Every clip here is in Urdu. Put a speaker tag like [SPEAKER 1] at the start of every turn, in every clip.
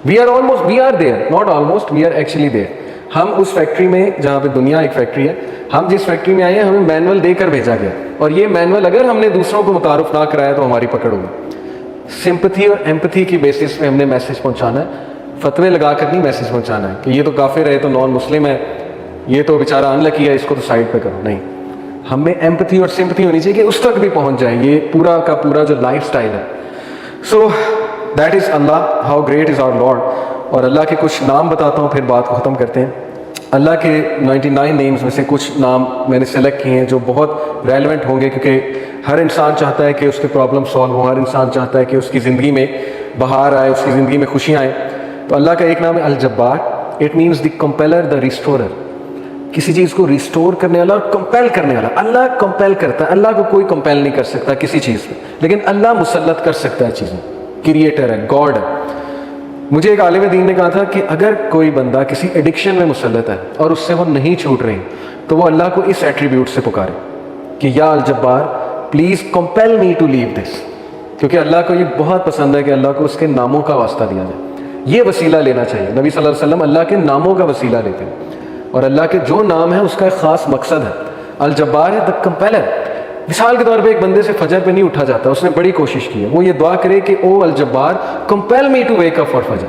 [SPEAKER 1] We are almost we are there, not almost, we are actually there. ہم اس فیکٹری میں جہاں پہ دنیا ایک فیکٹری ہے، ہم جس فیکٹری میں آئے ہیں ہمیں مینول دے کر بھیجا گیا، اور یہ مینول اگر ہم نے دوسروں کو متعارف نہ کرایا تو ہماری پکڑ ہوگی. سمپتھی اور ایمپتھی کی بیسس پہ ہم نے میسج پہنچانا ہے، فتوے لگا کر نہیں میسج پہنچانا ہے کہ یہ تو کافر ہے، یہ تو نان مسلم ہے، یہ تو بیچارہ انلکی ہے، اس کو تو سائڈ پہ کرو. نہیں، ہم میں ایمپتھی اور سمپتھی ہونی چاہیے کہ اس تک بھی پہنچ جائیں. یہ پورا کا پورا جو لائف سٹائل ہے. سو دیٹ از اللہ، how great is our lord. اور اللہ کے کچھ نام بتاتا ہوں پھر بات کو ختم کرتے ہیں. اللہ کے 99 نیمز میں سے کچھ نام میں نے سلیکٹ کیے ہیں جو بہت ریلیونٹ ہوں گے، کیونکہ ہر انسان چاہتا ہے کہ اس کے پرابلم سالو ہوں، ہر انسان چاہتا ہے کہ اس کی زندگی میں بہار آئے، اس کی زندگی میں خوشیاں آئیں. تو اللہ کا ایک نام ہے الجبار. اٹ مینس دی کمپیلر، دا ریسٹورر. کسی چیز کو ریسٹور کرنے والا اور کمپیل کرنے والا. اللہ کمپیل کرتا ہے، اللہ کو کوئی کمپیل نہیں کر سکتا کسی چیز پہ، لیکن اللہ مسلط کر سکتا ہے چیزیں. کریٹر ہے، گاڈ ہے. مجھے ایک عالم دین نے کہا تھا کہ اگر کوئی بندہ کسی ایڈکشن میں مسلط ہے اور اس سے وہ نہیں چھوٹ رہی، تو وہ اللہ کو اس ایٹریبیوٹ سے پکارے کہ یا الجبار پلیز کمپیل می ٹو لیو دس. کیونکہ اللہ کو یہ بہت پسند ہے کہ اللہ کو اس کے ناموں کا واسطہ دیا جائے. یہ وسیلہ لینا چاہیے. نبی صلی اللہ علیہ وسلم اللہ کے ناموں کا وسیلہ لیتے ہیں، اور اللہ کے جو نام ہے اس کا ایک خاص مقصد ہے. الجبار ہے دا کمپیلر. مثال کے طور پہ ایک بندے سے فجر پہ نہیں اٹھا جاتا، اس نے بڑی کوشش کی ہے، وہ یہ دعا کرے کہ O Al-Jabbar compel me to wake up for Fajr.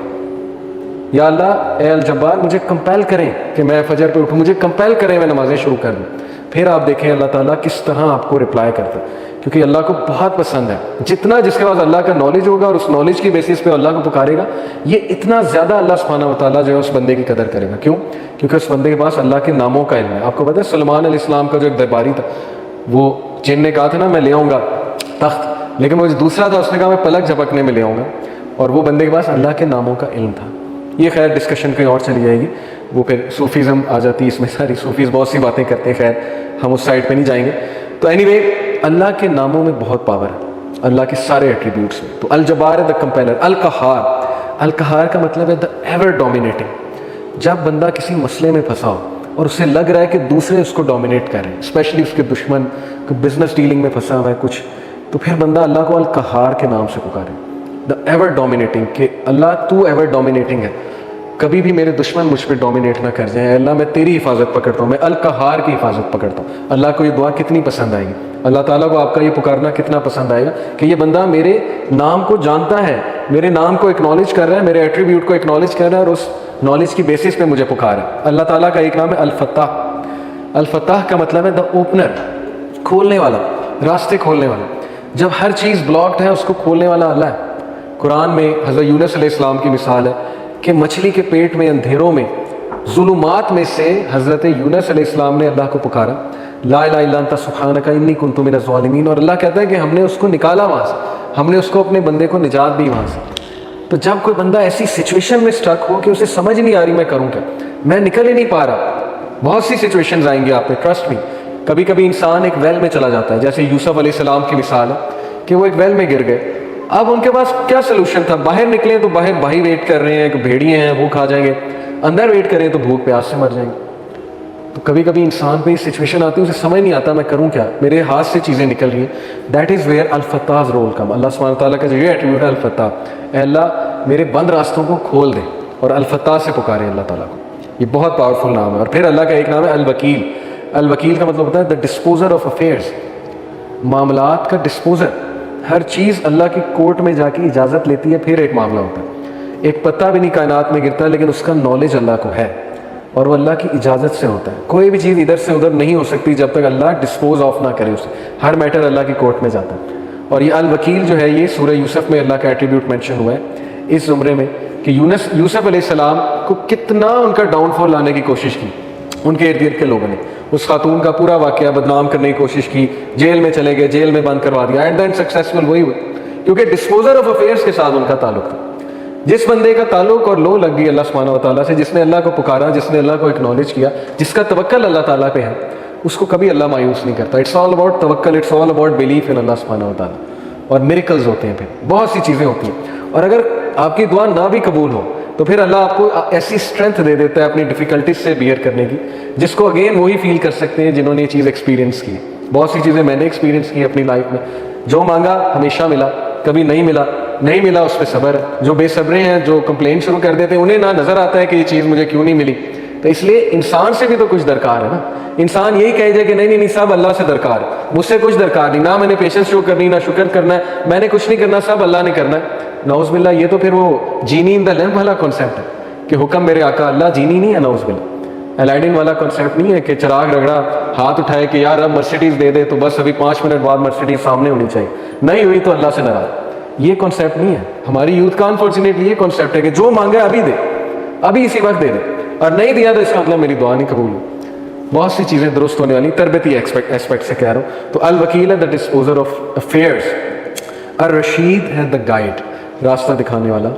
[SPEAKER 1] یا اللہ اے الجبار مجھے کمپیل کریں کہ میں فجر پہ اٹھوں، مجھے کمپیل کریں میں نمازیں شروع کر دوں. پھر آپ دیکھیں اللہ تعالیٰ کس طرح آپ کو رپلائی کرتا ہے، کیونکہ اللہ کو بہت پسند ہے. جتنا جس کے پاس اللہ کا نالج ہوگا اور اس نالج کی بیسس پہ اللہ کو پکارے گا، یہ اتنا زیادہ اللہ سبحانہ و تعالیٰ جو ہے اس بندے کی قدر کرے گا. کیوں؟ کیونکہ اس بندے کے پاس اللہ کے ناموں کا علم ہے. آپ کو پتہ ہے سلمان علیہ السلام کا جو ایک درباری تھا، وہ جن نے کہا تھا نا میں لے آؤں گا تخت، لیکن وہ دوسرا تھا، اس نے کہا میں پلک جھپکنے میں لے آؤں گا. اور وہ بندے کے پاس اللہ کے ناموں کا علم تھا. یہ خیر ڈسکشن کہیں اور چلی جائے گی، وہ پھر صوفیزم آ جاتی ہے اس میں. ساری صوفیز بہت سی باتیں کرتے ہیں، خیر ہم اس سائڈ پہ نہیں جائیں گے. تو اینی وے اللہ کے ناموں میں بہت پاور ہے، اللہ کے سارے ایٹریبیوٹس میں. تو الجبار ہے دا کمپیلر. القہار، القہار کا مطلب ہے دا ایور ڈومینیٹنگ. جب بندہ کسی مسئلے میں پھنسا ہو اور اسے لگ رہا ہے کہ دوسرے اس کو ڈومینیٹ کر رہے ہیں، اسپیشلی اس کے دشمن کو بزنس ڈیلنگ میں پھنسا ہوا ہے کچھ، تو پھر بندہ اللہ کو القہار کے نام سے پکارے. دا ایور ڈومینیٹنگ، کہ اللہ تو ایور ڈومینیٹنگ ہے، کبھی بھی میرے دشمن مجھ پہ ڈومینیٹ نہ کر جائیں. اللہ میں تیری حفاظت پکڑتا ہوں، میں القہار کی حفاظت پکڑتا ہوں. اللہ کو یہ دعا کتنی پسند آئے گی، اللہ تعالیٰ کو آپ کا یہ پکارنا کتنا پسند آئے گا کہ یہ بندہ میرے نام کو جانتا ہے، میرے نام کو اکنالج کر رہا ہے، میرے ایٹریبیوٹ کو اکنالج کر رہا ہے، اور اس نالج کی بیسس پہ مجھے پکارا. اللہ تعالیٰ کا ایک نام ہے الفتاح. الفتاح کا مطلب ہے دا اوپنر، کھولنے والا، راستے کھولنے والا. جب ہر چیز بلاکڈ ہے اس کو کھولنے والا اللہ ہے. قرآن میں حضرت یونس علیہ السلام کی مثال ہے کہ مچھلی کے پیٹ میں اندھیروں میں ظلمات میں سے حضرت یونس علیہ السلام نے اللہ کو پکارا، لا الہ الا انت سبحانک انی کنت من الظالمین. اور اللہ کہتا ہے کہ ہم نے اس کو نکالا وہاں سے، ہم نے اس کو اپنے بندے کو نجات دی وہاں سے. تو جب کوئی بندہ ایسی سچویشن میں سٹک ہو کہ اسے سمجھ نہیں آ رہی میں کروں کیا، میں نکل ہی نہیں پا رہا، بہت سی سچویشنز آئیں گی آپ پہ، ٹرسٹ می. کبھی کبھی انسان ایک ویل میں چلا جاتا ہے، جیسے یوسف علیہ السلام کی مثال ہے کہ وہ ایک ویل میں گر گئے. اب ان کے پاس کیا سلوشن تھا؟ باہر نکلیں تو باہر بھائی ویٹ کر رہے ہیں کہ بھیڑیے ہیں وہ کھا جائیں گے، اندر ویٹ کریں تو بھوک پیاس سے مر جائیں گے. تو کبھی کبھی انسان پہ یہ سچویشن آتی ہے، اسے سمجھ نہیں آتا میں کروں کیا، میرے ہاتھ سے چیزیں نکل رہی ہیں. That is where al-Fattah role کم. اللہ سبحانہ تعالیٰ کا جو یہ ایٹریبیوٹ ہے الفتاح، اے اللہ میرے بند راستوں کو کھول دے، اور الفتاح سے پکارے اللہ تعالیٰ کو. یہ بہت پاورفل نام ہے. اور پھر اللہ کا ایک نام ہے الوکیل. الوکیل کا مطلب ہوتا ہے دا ڈسپوزر آف افیئرس، معاملات کا ڈسپوزر. ہر چیز اللہ کی کورٹ میں جا کے اجازت لیتی ہے پھر ایک معاملہ ہوتا ہے. ایک پتہ بھی نہیں کائنات میں گرتا لیکن اس کا نالج اللہ کو ہے، اور وہ اللہ کی اجازت سے ہوتا ہے. کوئی بھی چیز ادھر سے ادھر نہیں ہو سکتی جب تک اللہ ڈسپوز آف نہ کرے اسے. ہر میٹر اللہ کی کورٹ میں جاتا ہے. اور یہ الوکیل جو ہے یہ سورہ یوسف میں اللہ کا ایٹریبیوٹ مینشن ہوا ہے اس زمرے میں کہ یوسف علیہ السلام کو کتنا ان کا ڈاؤن فال لانے کی کوشش کی ان کے ارد گرد کے لوگوں نے. اس خاتون کا پورا واقعہ بدنام کرنے کی کوشش کی، جیل میں چلے گئے، جیل میں بند کروا دیا. ایٹ دا اینڈ سکسیسفل وہی ہوئے کیونکہ ڈسپوزر آف افیئرس کے ساتھ ان کا تعلق تھا. جس بندے کا تعلق اور لو لگ گئی اللہ سبحانہ و تعالیٰ سے، جس نے اللہ کو پکارا، جس نے اللہ کو اکنالج کیا، جس کا توکل اللہ تعالیٰ پہ ہے، اس کو کبھی اللہ مایوس نہیں کرتا. It's all about tawakkul, it's all about belief in Allah Subhanahu wa تعالیٰ. اور میریکلز ہوتے ہیں، پھر بہت سی چیزیں ہوتی ہیں. اور اگر آپ کی دعا نہ بھی قبول ہو تو پھر اللہ آپ کو ایسی اسٹرینتھ دے دیتا ہے اپنی ڈیفیکلٹیز سے بیئر کرنے کی، جس کو اگین وہی فیل کر سکتے ہیں جنہوں نے یہ چیز ایکسپیرینس کی. بہت سی چیزیں میں نے ایکسپیرینس کی اپنی لائف میں. جو مانگا ہمیشہ ملا، کبھی نہیں ملا نہیں ملا اس پہ صبر ہے. جو بے صبرے ہیں, جو کمپلین شروع کر دیتے ہیں, انہیں نہ نظر آتا ہے کہ یہ چیز مجھے کیوں نہیں ملی. تو اس لیے انسان سے بھی تو کچھ درکار ہے نا. انسان یہی کہے جائے کہ نہیں نہیں نہیں سب اللہ سے درکار ہے, مجھ سے کچھ درکار نہیں, نہ میں نے پیشنس شو کرنی, نہ شکر کرنا ہے, میں نے کچھ نہیں کرنا, سب اللہ نے کرنا ہے. نعوذ باللہ, یہ تو پھر وہ جینی ان دا لیمپ والا کانسیپٹ ہے کہ حکم میرے آقا اللہ جینی نہیں ہے. نعوذ باللہ, الائڈن والا کانسیپٹ نہیں ہے کہ چراغ رگڑا, ہاتھ اٹھائے کہ یار اب مرسیڈیز دے دے تو بس ابھی 5 منٹ بعد مرسیڈیز سامنے ہونی چاہیے, نہیں ہوئی تو اللہ سے ناراض. یہ کانسیپٹ نہیں ہے. ہماری یوتھ کا انفارچونیٹلی یہ کانسیپٹ ہے کہ جو مانگا ابھی دے, ابھی اسی وقت دے دے, اور نہیں دیا تو اس کا مطلب میری دعا نہیں قبول ہوئی. بہت سی چیزیں درست ہونے والی, تربیتی ایسپیکٹ سے کہہ رہا ہوں. تو الوکیل ہے دا ڈسپوزر آف افیئرس, الرشید ہے دا گائیڈ, راستہ دکھانے والا.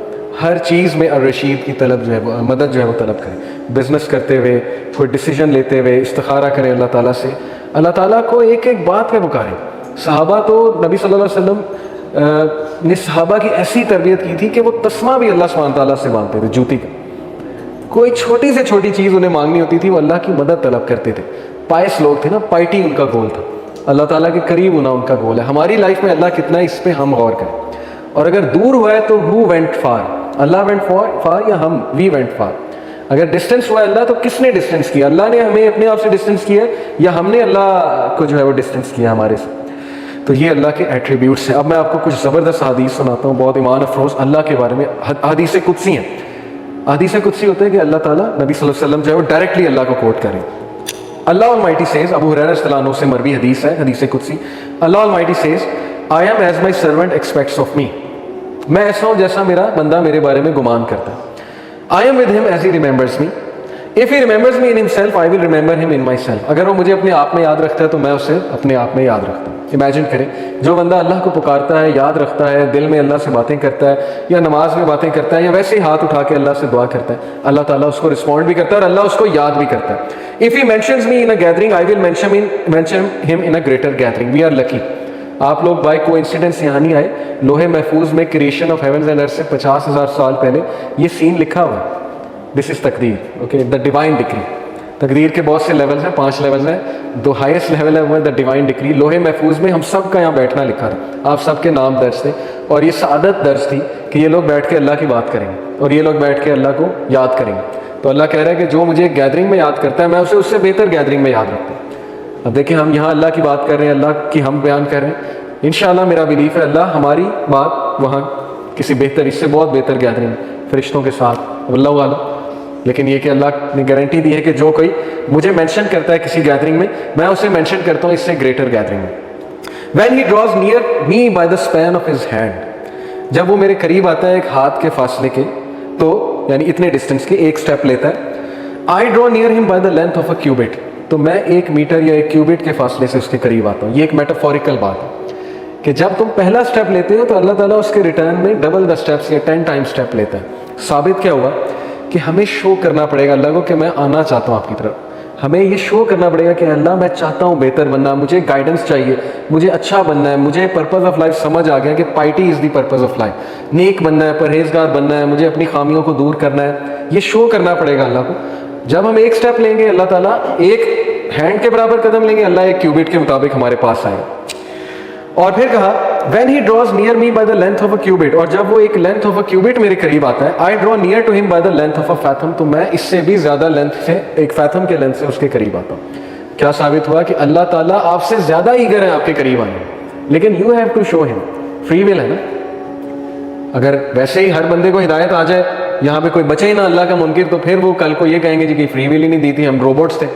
[SPEAKER 1] ہر چیز میں الرشید کی طلب جو ہے وہ مدد جو ہے وہ طلب کریں. بزنس کرتے ہوئے, کوئی ڈیسیجن لیتے ہوئے استخارہ کریں اللہ تعالیٰ سے. اللہ تعالیٰ کو ایک ایک بات پہ پکاریں. صحابہ تو نبی صلی اللہ علیہ وسلم نے صحابہ کی ایسی تربیت کی تھی کہ وہ تسمہ بھی اللہ سبحانہ تعالیٰ سے مانگتے تھے, جوتی کا. کوئی چھوٹی سے چھوٹی چیز انہیں مانگنی ہوتی تھی, وہ اللہ کی مدد طلب کرتے تھے. پائس لوگ تھے نا, پائٹی ان کا گول تھا, اللہ تعالیٰ کے قریب ہونا ان کا گول ہے. ہماری لائف میں اللہ کتنا ہے اس پہ ہم غور کریں. اور اگر دور ہوا ہے تو who went far, Allah went far یا ہم we went far. اگر ڈسٹینس ہوا ہے اللہ تو کس نے ڈسٹینس کیا, اللہ نے ہمیں اپنے آپ سے ڈسٹینس کیا یا ہم نے اللہ کو جو ہے وہ ڈسٹینس کیا ہمارے سے. تو یہ اللہ کے ایٹریبیوٹس ہیں. اب میں آپ کو کچھ زبردست حدیث سناتا ہوں, بہت ایمان افروز اللہ کے بارے میں. حدیث قدسی ہیں. حدیث قدسی ہوتا ہے کہ اللہ تعالیٰ نبی صلی اللہ علیہ وسلم جو ہے وہ ڈائریکٹلی اللہ کو کوٹ کریں. اللہ Almighty says, ابو ہریرہ رضی اللہ عنہ سے مروی حدیث ہے, حدیث قدسی. اللہ Almighty says, I am as my servant expects of me. میں ایسا ہوں جیسا میرا بندہ میرے بارے میں گمان کرتا ہے. I am with him as he remembers me. If he remembers me in himself, I will remember him in myself. اگر وہ مجھے اپنے آپ میں یاد رکھتا ہے تو میں اسے اپنے آپ میں یاد رکھتا ہوں. امیجن کریں, جو بندہ اللہ کو پکارتا ہے, یاد رکھتا ہے, دل میں اللہ سے باتیں کرتا ہے, یا نماز میں باتیں کرتا ہے, یا ویسے ہی ہاتھ اٹھا کے اللہ سے دعا کرتا ہے, اللہ تعالیٰ اس کو رسپونڈ بھی کرتا ہے اور اللہ اس کو یاد بھی کرتا ہے. If he mentions me in a gathering, I will mention him in a greater gathering. We are lucky. آپ لوگ بائی کو انسیڈنس یہاں نہیں آئے. لوہے محفوظ میں کریشن آف ہیونز اینڈ ارتھ سے 50,000 سال پہلے یہ سین لکھا ہوا ہے. دس از تقدیر, اوکے, دا ڈیوائن ڈکری. تقدیر کے بہت سے لیولز ہیں, 5 لیولز ہیں. دو ہائیسٹ لیول ہے وہ ہے دا ڈیوائن ڈکری. لوہے محفوظ میں ہم سب کا یہاں بیٹھنا لکھا تھا, آپ سب کے نام درج تھے, اور یہ سعادت درج تھی کہ یہ لوگ بیٹھ کے اللہ کی بات کریں گے اور یہ لوگ بیٹھ کے اللہ کو یاد کریں گے. تو اللہ کہہ رہا ہے کہ جو مجھے گیدرنگ میں یاد کرتا ہے میں اسے اس سے بہتر گیدرنگ میں یاد رکھتا ہوں. اب دیکھیں, ہم یہاں اللہ کی بات کر رہے ہیں, اللہ کی ہم بیان کر رہے ہیں. انشاءاللہ میرا بلیف ہے اللہ ہماری بات وہاں کسی بہتر, اس سے بہت بہتر گیدرنگ فرشتوں کے ساتھ, اللہ عالم. لیکن یہ کہ اللہ نے گارنٹی دی ہے کہ جو کوئی مجھے مینشن کرتا ہے کسی گیدرنگ میں, میں اسے مینشن کرتا ہوں اس سے گریٹر گیدرنگ میں. When he draws near me by the span of his hand, جب وہ میرے قریب آتا ہے ایک ہاتھ کے فاصلے کے, تو یعنی اتنے ڈسٹینس کے ایک سٹیپ لیتا ہے. I draw near him by the length of a cubit, تو میں 1 میٹر یا 1 کیوبٹ کے فاصلے سے اس کے قریب آتا ہوں. یہ ایک میٹافوریکل بات ہے کہ جب تم پہلا سٹیپ لیتے ہو تو اللہ تعالیٰ اس کے ریٹرن میں ڈبل دا سٹیپس یا 10 ٹائم سٹیپ لیتا ہے. ثابت کیا ہوا کہ ہمیں شو کرنا پڑے گا اللہ کو کہ میں آنا چاہتا ہوں آپ کی طرف. ہمیں یہ شو کرنا پڑے گا کہ اللہ میں چاہتا ہوں بہتر بننا, مجھے گائیڈنس چاہیے, مجھے اچھا بننا ہے, مجھے پرپز آف لائف سمجھ آ گیا کہ piety is the purpose of life, نیک بننا ہے, پرہیزگار بننا ہے, مجھے اپنی خامیوں کو دور کرنا ہے. یہ شو کرنا پڑے گا اللہ کو. جب ہم ایک سٹیپ لیں گے اللہ تعالیٰ ایک ہینڈ کے برابر قدم لیں گے, اللہ 1 کیوبٹ کے مطابق ہمارے پاس آئے گا. اور پھر کہا when he draws near me by the length of a cubit, اور جب وہ ایک length of a cubit میرے قریب آتا ہے, I draw near to him by the length of a fathom, تو میں اس سے بھی زیادہ length سے, ایک fathom کے length سے اس کے قریب آتا ہوں. کیا ثابت ہوا کہ اللہ تعالیٰ آپ سے زیادہ ایگر ہے آپ کے قریب آنے, لیکن you have to show him. Free will ہے نا. اگر ویسے ہی ہر بندے کو ہدایت آ جائے, یہاں پہ کوئی بچے ہی نہ اللہ کا منکر, تو پھر وہ کل کو یہ کہیں گے جی کہ فری ول ہی نہیں دی تھی, ہم روبوٹس تھے,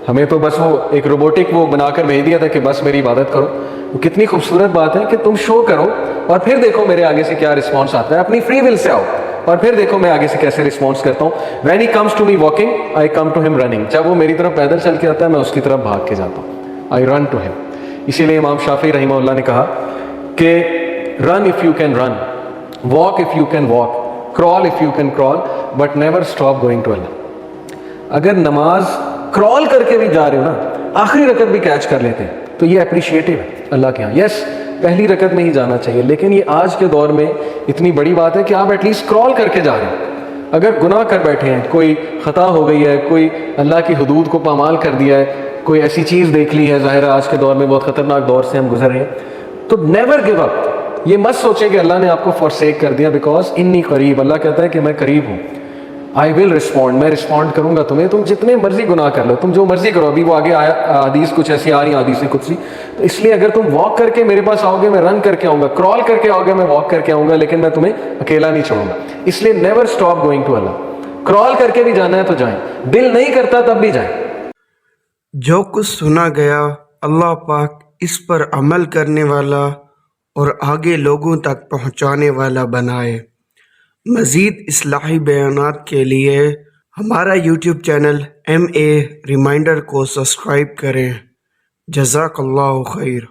[SPEAKER 1] ہمیں تو بس وہ ایک روبوٹک وہ بنا کر بھیج دیا تھا کہ بس میری عبادت کرو. وہ کتنی خوبصورت بات ہے کہ تم شو کرو اور پھر دیکھو میرے آگے سے کیا رسپانس آتا ہے. اپنی فری ول سے آؤ اور پھر دیکھو میں آگے سے کیسے رسپانس کرتا ہوں. when he comes to me walking, I come to him running. جب وہ میری طرف پیدل چل کے آتا ہے میں اس کی طرف بھاگ کے جاتا ہوں. I run to him. اسی لیے امام شافعی رحمہ اللہ نے کہا کہ run if you can run, walk if you can walk, crawl if you can crawl, but never stop going to Allah. اگر نماز کرال کر کے بھی جا رہے ہو نا, آخری رکعت بھی کیچ کر لیتے ہیں, تو یہ اپریشیٹو ہے اللہ کے ہاں. یس, پہلی رکعت میں ہی جانا چاہیے, لیکن یہ آج کے دور میں اتنی بڑی بات ہے کہ آپ ایٹ لیسٹ کرال کر کے جا رہے ہیں. اگر گناہ کر بیٹھے ہیں, کوئی خطا ہو گئی ہے, کوئی اللہ کی حدود کو پامال کر دیا ہے, کوئی ایسی چیز دیکھ لی ہے, ظاہر ہے آج کے دور میں بہت خطرناک دور سے ہم گزر رہے ہیں, تو نیور گیو اپ. یہ مت سوچیں کہ اللہ نے آپ کو فورسیک کر دیا, بیکاز انی قریب, اللہ کہتا ہے کہ میں قریب ہوں. آئی ول رسپونڈ, میں رسپونڈ کروں گا تمہیں, تم جتنے مرضی گناہ کر لو, تم جو مرضی کرو. ابھی وہ آگے حدیث کچھ ایسی آ رہی ہیں, حدیث قدسی. تو اس لیے اگر تم واک کر کے میرے پاس آؤ گے, میں رن کر کے آؤں گا, کرال کر کے آؤ گے, میں واک کر کے آؤں گا, لیکن میں تمہیں اکیلا نہیں چھوڑوں گا. اس لیے نیور اسٹاپ گوئنگ ٹو اللہ. کرال کر کے بھی جانا ہے تو جائیں, دل نہیں کرتا تب بھی جائیں.
[SPEAKER 2] جو کچھ سنا گیا اللہ پاک اس پر عمل کرنے والا اور آگے لوگوں تک پہنچانے والا بنائے. مزید اصلاحی بیانات کے لیے ہمارا یوٹیوب چینل MA ریمائنڈر کو سبسکرائب کریں. جزاک اللہ خیر.